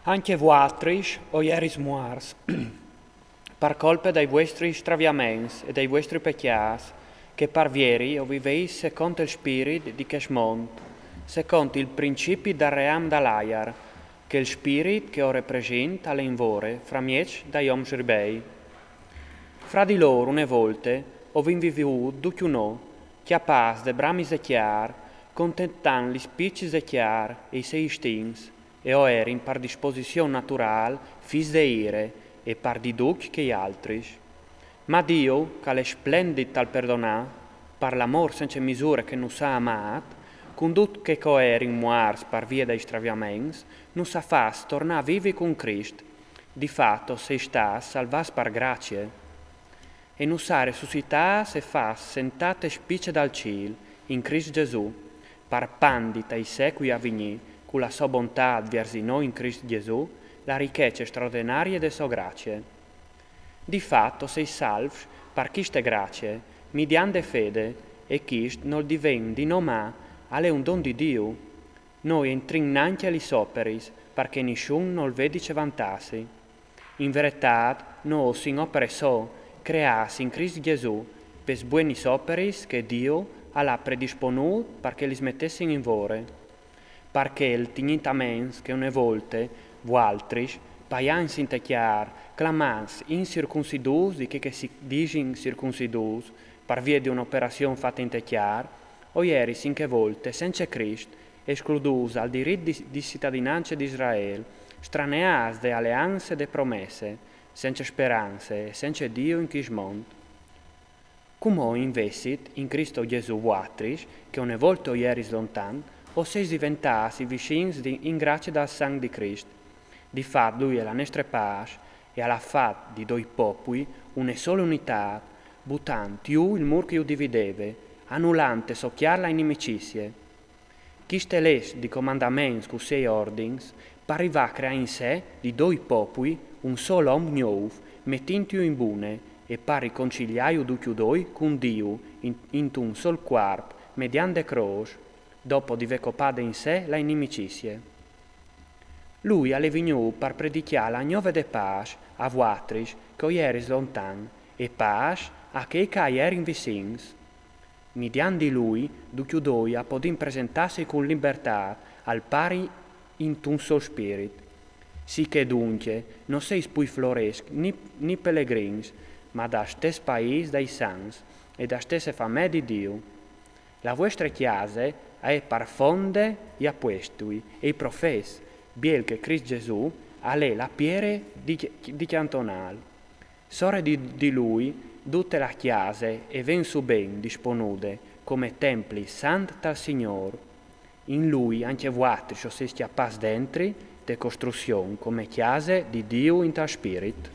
Anche voatris, o ieris muars, par colpe dai vostri straviaments e dai vostri pecchias, che parvieri o viveis secondo il spirit di Cheshmont, secondo il principi da ream da laiar, che il spirit che ora present alle invore, fra miec da iom ribei. Fra di loro, une volte, o vin vivu duciunò, chiapas de bramis e chiar, contentan li spiccis e chiar e i sei stings, e o erin par disposizione natural, fis de ire, e par di duc che altris. Ma Dio, che è splendid tal perdonà, par l'amor senza misure che nus ha amat, condut che coerin muars par via dei straviaments, nus ha fas tornar vivi con Crist, di fatto sei stas salvas par grazie. E nus ha resuscitas e fas sentate spicce dal ciel, in Crist Gesù, par pandita i secui a vigni, con la sua bontà versi noi in Crist Gesù, la ricchezza straordinaria de sua grazie. Di fatto sei salvs par chiste grazie, mediante fede, e chist non diven di nomà, ale un don di Dio. Noi entrin nanche li soperis, perché nisciun non vedice vantasi. In verità, nos in opere so, creas in Crist Gesù, per buoni soperis che Dio ha predisponut perché li smettessin in vore. Perché il tignitamente che une volte, voaltris, paian sinte chiar, clamans incircuncidus di che si digin circuncidus, per via di un'operazione fatta in te chiar, o ieri sinche volte, senza Crist, escludus al diritto di cittadinanza di Israele, straneas de alleanze de promesse, senza speranze, senza Dio in Chishmont. Come investit in Cristo Gesù voatris, che une volte o ieris lontan, o seis diventasi vicins in grazia dal sang di Crist. Di fat lui è la nostra pace, e alla fat di doi popoli una sola unità, buttant iu il mur che iu divideve, annullante socchiar la inimicizie. Chiste les di comandaments cu sei ordins, pariva crea in sé di doi popoli un solo om nou, mettintiu in bune, e pari conciliaiu duciu doi con Dio in un sol quarp, mediante croce, dopo di vecopade in sé la inimicizie. Lui alle vignu par predichiare la gnove de pace a voatris che ieris lontan, e pace a che erin vicins. Mediante di lui, duciu doi a podin presentarsi con libertà al pari in un sol spirit. Sì che dunque non seis pui floresc ni pellegrins, ma da stes país dai sans e da stesse famè di Dio. La vostra chiesa è par fonde e appuestui, e i profes, biel che Crist Gesù, a lei la piere di cantonal. Sore di lui, tutte la chiese e ven su ben disponude, come templi sant tal Signor. In lui anche voatri so se schiappas dentri, de costruzione come chiese di Dio in tal spirit.